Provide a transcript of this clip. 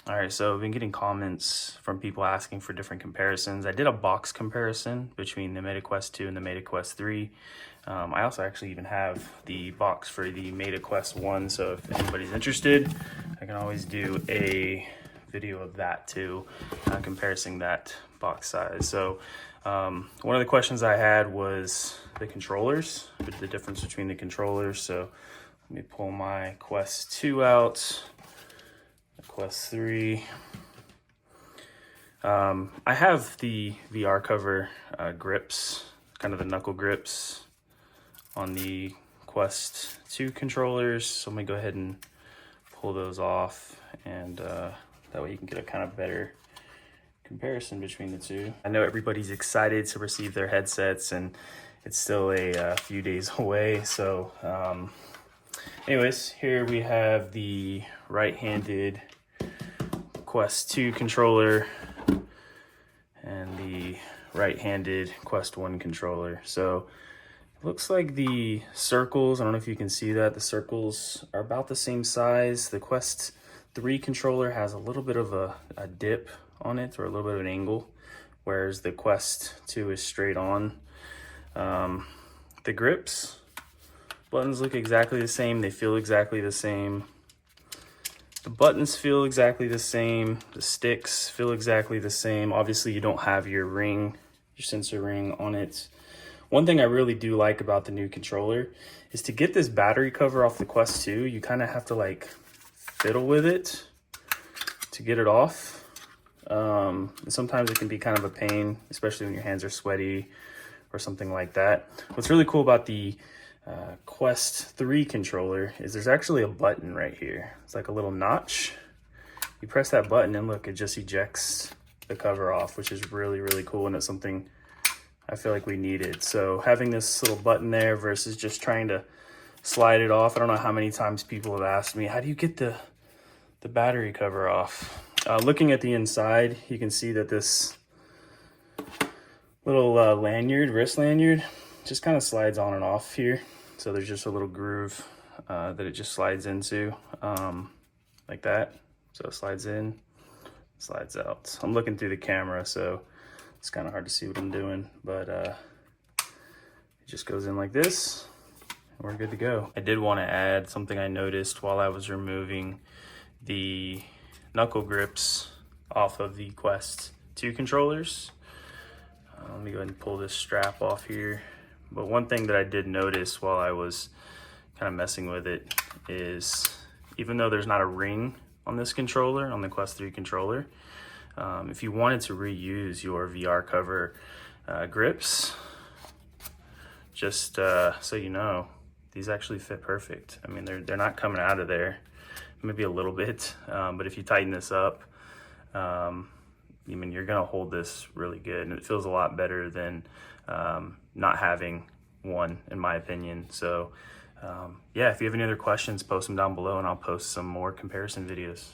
All right, so I've been getting comments from people asking for different comparisons. I did a box comparison between the Meta Quest 2 and the Meta Quest 3. I also actually even have the box for the Meta Quest 1, so if anybody's interested, I can always do a video of that too, comparing that box size. So one of the questions I had was the controllers, the difference between the controllers. So let me pull my Quest 2 out. Quest 3. I have the VR cover grips, kind of the knuckle grips on the Quest 2 controllers. So let me go ahead and pull those off, and that way you can get a kind of better comparison between the two. I know everybody's excited to receive their headsets, and it's still a few days away. So anyways, here we have the right-handed Quest 2 controller and the right-handed Quest 1 controller. So it looks like the circles, I don't know if you can see that, the circles are about the same size. The Quest 3 controller has a little bit of a dip on it, or a little bit of an angle, whereas the Quest 2 is straight on. The grips, buttons look exactly the same, they feel exactly the same. The buttons feel exactly the same. The sticks feel exactly the same. Obviously, you don't have your ring, your sensor ring on it. One thing I really do like about the new controller is to get this battery cover off the Quest 2, you kind of have to like fiddle with it to get it off. Sometimes it can be kind of a pain, especially when your hands are sweaty or something like that. What's really cool about the Quest 3 controller is there's actually a button right here. It's like a little notch. You press that button and look, it just ejects the cover off, which is really, really cool, and it's something I feel like we needed. So having this little button there versus just trying to slide it off. I don't know how many times people have asked me, how do you get the battery cover off? Looking at the inside, you can see that this little lanyard, wrist lanyard, just kind of slides on and off here. So there's just a little groove that it just slides into, like that. So it slides in, slides out. I'm looking through the camera, so it's kind of hard to see what I'm doing, but it just goes in like this, and we're good to go. I did want to add something I noticed while I was removing the knuckle grips off of the Quest 2 controllers. Let me go ahead and pull this strap off here. But one thing that I did notice while I was kind of messing with it is, even though there's not a ring on this controller, on the Quest 3 controller, if you wanted to reuse your VR cover grips, just so you know, these actually fit perfect. I mean, they're not coming out of there, maybe a little bit, but if you tighten this up, I mean, you're gonna hold this really good, and it feels a lot better than not having one, in my opinion. So yeah, if you have any other questions, post them down below, and I'll post some more comparison videos.